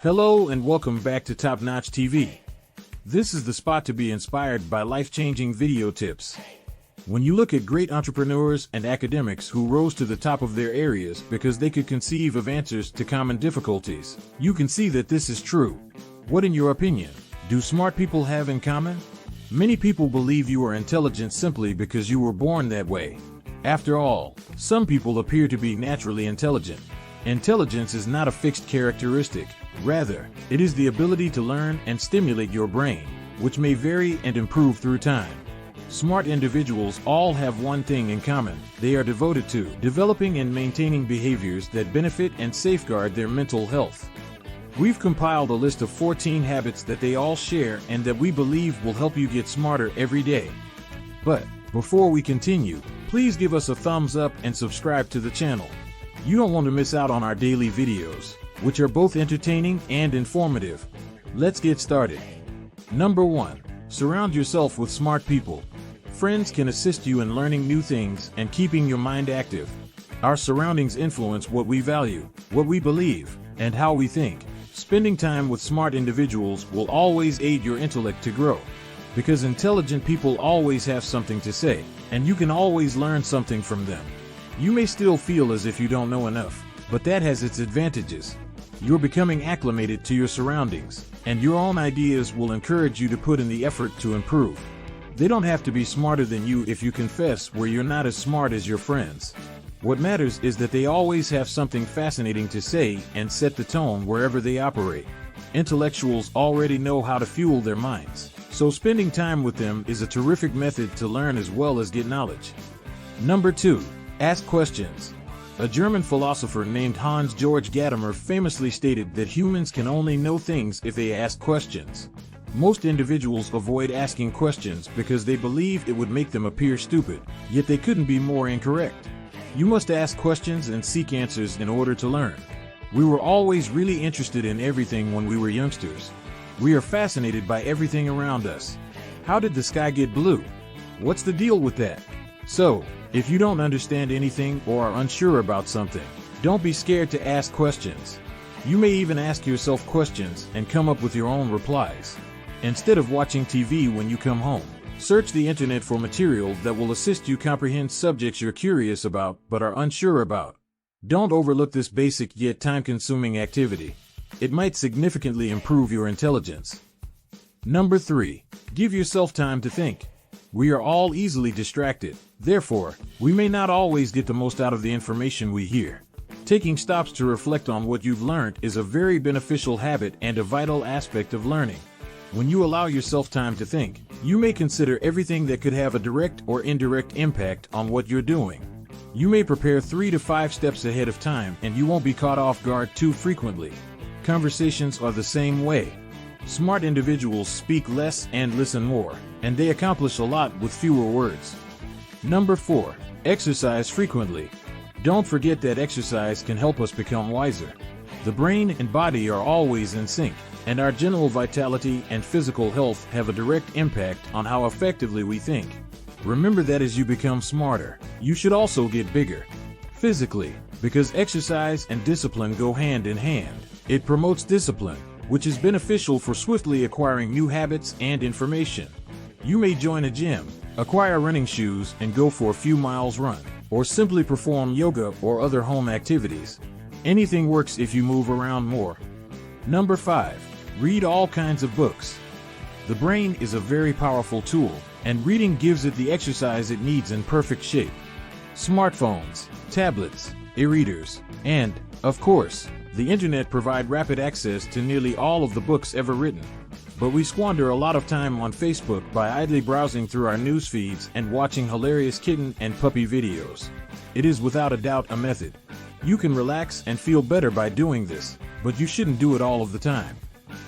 Hello and welcome back to Top Notch TV. This is the spot to be inspired by life-changing video tips. When you look at great entrepreneurs and academics who rose to the top of their areas because they could conceive of answers to common difficulties, you can see that this is true. What, in your opinion, do smart people have in common? Many people believe you are intelligent simply because you were born that way. After all, some people appear to be naturally intelligent. Intelligence is not a fixed characteristic. Rather, it is the ability to learn and stimulate your brain, which may vary and improve through time. Smart individuals all have one thing in common: they are devoted to developing and maintaining behaviors that benefit and safeguard their mental health. We've compiled a list of 14 habits that they all share and that we believe will help you get smarter every day. But before we continue, please give us a thumbs up and subscribe to the channel. You don't want to miss out on our daily videos, which are both entertaining and informative. Let's get started. Number 1. Surround yourself with smart people. Friends can assist you in learning new things and keeping your mind active. Our surroundings influence what we value, what we believe, and how we think. Spending time with smart individuals will always aid your intellect to grow. Because intelligent people always have something to say, and you can always learn something from them. You may still feel as if you don't know enough, but that has its advantages. You're becoming acclimated to your surroundings, and your own ideas will encourage you to put in the effort to improve. They don't have to be smarter than you if you confess where you're not as smart as your friends. What matters is that they always have something fascinating to say and set the tone wherever they operate. Intellectuals already know how to fuel their minds, so spending time with them is a terrific method to learn as well as get knowledge. Number 2. Ask questions. A German philosopher named Hans-Georg Gadamer famously stated that humans can only know things if they ask questions. Most individuals avoid asking questions because they believe it would make them appear stupid, yet they couldn't be more incorrect. You must ask questions and seek answers in order to learn. We were always really interested in everything when we were youngsters. We are fascinated by everything around us. How did the sky get blue? What's the deal with that? So, if you don't understand anything or are unsure about something, don't be scared to ask questions. You may even ask yourself questions and come up with your own replies. Instead of watching TV when you come home, search the internet for material that will assist you comprehend subjects you're curious about but are unsure about. Don't overlook this basic yet time-consuming activity. It might significantly improve your intelligence. Number 3. Give yourself time to think. We are all easily distracted. Therefore, we may not always get the most out of the information we hear. Taking stops to reflect on what you've learned is a very beneficial habit and a vital aspect of learning. When you allow yourself time to think, you may consider everything that could have a direct or indirect impact on what you're doing. You may prepare 3 to 5 steps ahead of time and you won't be caught off guard too frequently. Conversations are the same way. Smart individuals speak less and listen more, and they accomplish a lot with fewer words. Number 4. Exercise frequently. Don't forget that exercise can help us become wiser. The brain and body are always in sync, and our general vitality and physical health have a direct impact on how effectively we think. Remember that as you become smarter, you should also get bigger. Physically, because exercise and discipline go hand in hand. It promotes discipline, which is beneficial for swiftly acquiring new habits and information. You may join a gym, acquire running shoes and go for a few miles run, or simply perform yoga or other home activities. Anything works if you move around more. Number 5. Read all kinds of books. The brain is a very powerful tool, and reading gives it the exercise it needs in perfect shape. Smartphones, tablets, e-readers, and, of course, the internet provide rapid access to nearly all of the books ever written. But we squander a lot of time on Facebook by idly browsing through our news feeds and watching hilarious kitten and puppy videos. It is without a doubt a method. You can relax and feel better by doing this, but you shouldn't do it all of the time.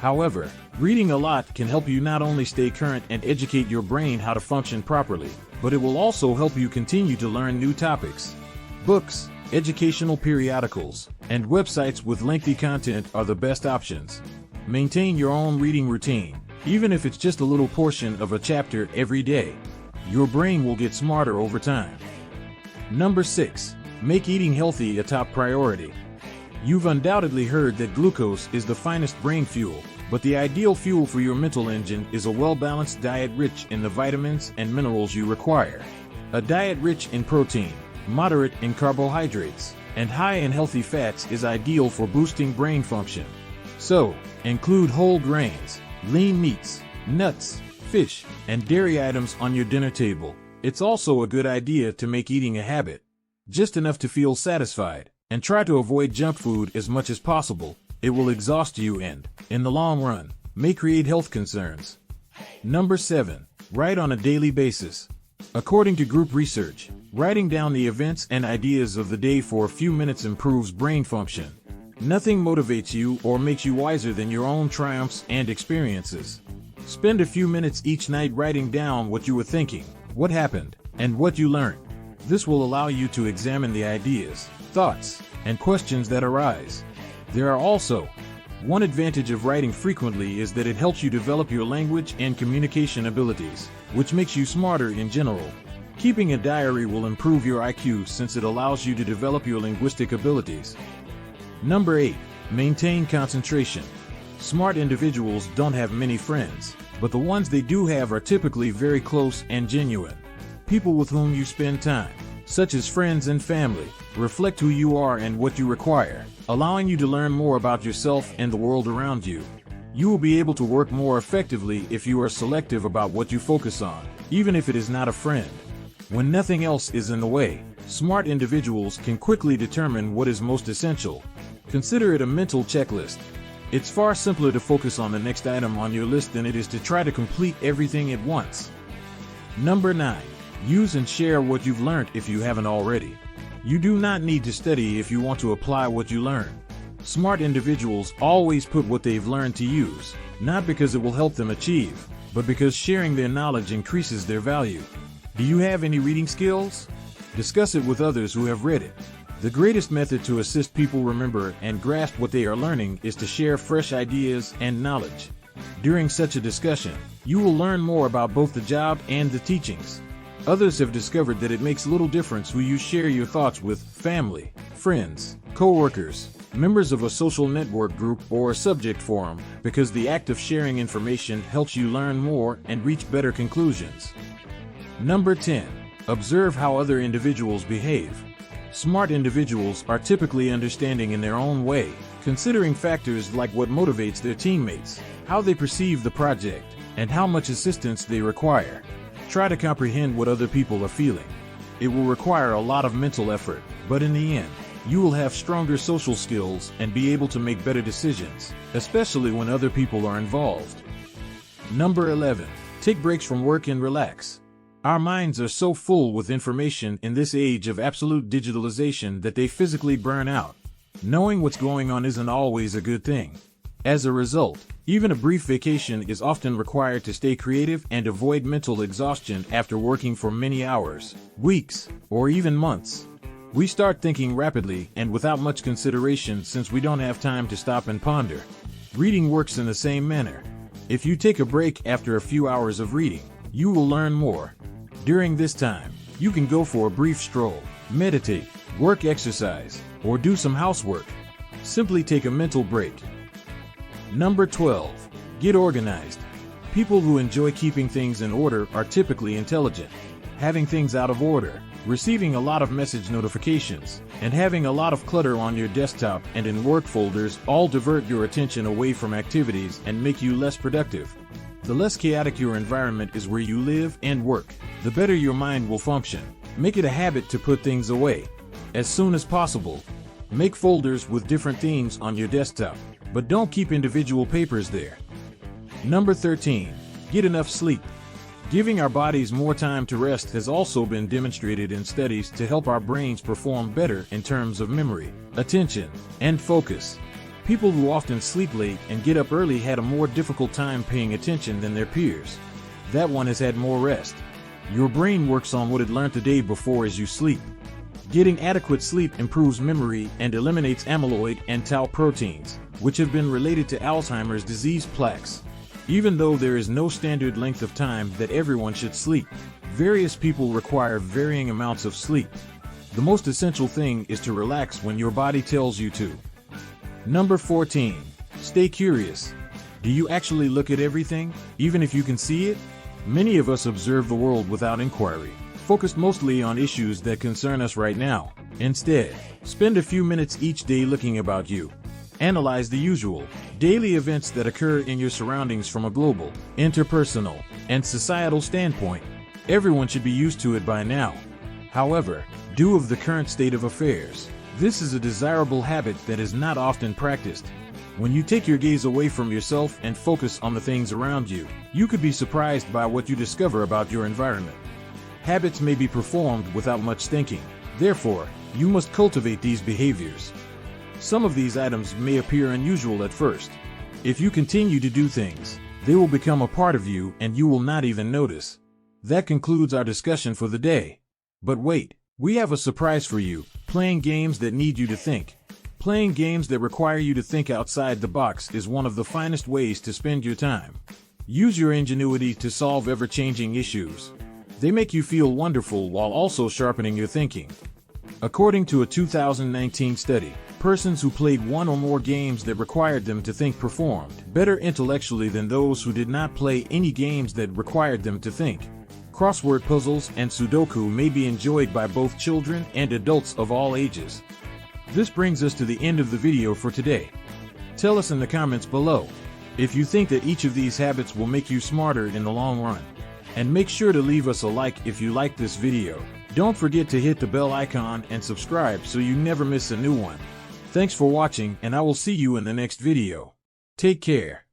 However, reading a lot can help you not only stay current and educate your brain how to function properly, but it will also help you continue to learn new topics. Books, educational periodicals, and websites with lengthy content are the best options. Maintain your own reading routine, even if it's just a little portion of a chapter every day. Your brain will get smarter over time. Number 6. Make eating healthy a top priority. You've undoubtedly heard that glucose is the finest brain fuel, but the ideal fuel for your mental engine is a well-balanced diet rich in the vitamins and minerals you require. A diet rich in protein, moderate in carbohydrates, and high in healthy fats is ideal for boosting brain function. So, include whole grains, lean meats, nuts, fish, and dairy items on your dinner table. It's also a good idea to make eating a habit. Just enough to feel satisfied, and try to avoid junk food as much as possible. It will exhaust you and, in the long run, may create health concerns. Number 7. Write on a daily basis. According to group research, writing down the events and ideas of the day for a few minutes improves brain function. Nothing motivates you or makes you wiser than your own triumphs and experiences. Spend a few minutes each night writing down what you were thinking, what happened, and what you learned. This will allow you to examine the ideas, thoughts, and questions that arise. There are also one advantage of writing frequently is that it helps you develop your language and communication abilities, which makes you smarter in general. Keeping a diary will improve your IQ since it allows you to develop your linguistic abilities. Number 8. Maintain concentration. Smart individuals don't have many friends, but the ones they do have are typically very close and genuine. People with whom you spend time, such as friends and family, reflect who you are and what you require, allowing you to learn more about yourself and the world around you. You will be able to work more effectively if you are selective about what you focus on, even if it is not a friend. When nothing else is in the way, smart individuals can quickly determine what is most essential. Consider it a mental checklist. It's far simpler to focus on the next item on your list than it is to try to complete everything at once. Number 9. Use and share what you've learned if you haven't already. You do not need to study if you want to apply what you learn. Smart individuals always put what they've learned to use, not because it will help them achieve, but because sharing their knowledge increases their value. Do you have any reading skills? Discuss it with others who have read it. The greatest method to assist people remember and grasp what they are learning is to share fresh ideas and knowledge. During such a discussion, you will learn more about both the job and the teachings. Others have discovered that it makes little difference who you share your thoughts with: family, friends, co-workers, members of a social network group, or a subject forum, because the act of sharing information helps you learn more and reach better conclusions. Number 10. Observe how other individuals behave. Smart individuals are typically understanding in their own way, considering factors like what motivates their teammates, how they perceive the project, and how much assistance they require. Try to comprehend what other people are feeling. It will require a lot of mental effort, but in the end, you will have stronger social skills and be able to make better decisions, especially when other people are involved. Number 11. Take breaks from work and relax. Our minds are so full with information in this age of absolute digitalization that they physically burn out. Knowing what's going on isn't always a good thing. As a result, even a brief vacation is often required to stay creative and avoid mental exhaustion after working for many hours, weeks, or even months. We start thinking rapidly and without much consideration since we don't have time to stop and ponder. Reading works in the same manner. If you take a break after a few hours of reading, you will learn more. During this time, you can go for a brief stroll, meditate, work exercise, or do some housework. Simply take a mental break. Number 12. Get organized. People who enjoy keeping things in order are typically intelligent. Having things out of order, receiving a lot of message notifications, and having a lot of clutter on your desktop and in work folders all divert your attention away from activities and make you less productive. The less chaotic your environment is where you live and work, the better your mind will function. Make it a habit to put things away as soon as possible. Make folders with different themes on your desktop, but don't keep individual papers there. Number 13. Get enough sleep. Giving our bodies more time to rest has also been demonstrated in studies to help our brains perform better in terms of memory, attention, and focus. People who often sleep late and get up early had a more difficult time paying attention than their peers. That one has had more rest. Your brain works on what it learned the day before as you sleep. Getting adequate sleep improves memory and eliminates amyloid and tau proteins, which have been related to Alzheimer's disease plaques. Even though there is no standard length of time that everyone should sleep, various people require varying amounts of sleep. The most essential thing is to relax when your body tells you to. Number 14. Stay curious. Do you actually look at everything, even if you can see it? Many of us observe the world without inquiry, focused mostly on issues that concern us right now. Instead, spend a few minutes each day looking about you. Analyze the usual, daily events that occur in your surroundings from a global, interpersonal, and societal standpoint. Everyone should be used to it by now. However, due of the current state of affairs, this is a desirable habit that is not often practiced. When you take your gaze away from yourself and focus on the things around you, you could be surprised by what you discover about your environment. Habits may be performed without much thinking. Therefore, you must cultivate these behaviors. Some of these items may appear unusual at first. If you continue to do things, they will become a part of you and you will not even notice. That concludes our discussion for the day. But wait, we have a surprise for you: playing games that need you to think. Playing games that require you to think outside the box is one of the finest ways to spend your time. Use your ingenuity to solve ever-changing issues. They make you feel wonderful while also sharpening your thinking. According to a 2019 study, persons who played one or more games that required them to think performed better intellectually than those who did not play any games that required them to think. Crossword puzzles and Sudoku may be enjoyed by both children and adults of all ages. This brings us to the end of the video for today. Tell us in the comments below if you think that each of these habits will make you smarter in the long run. And make sure to leave us a like if you like this video. Don't forget to hit the bell icon and subscribe so you never miss a new one. Thanks for watching, and I will see you in the next video. Take care.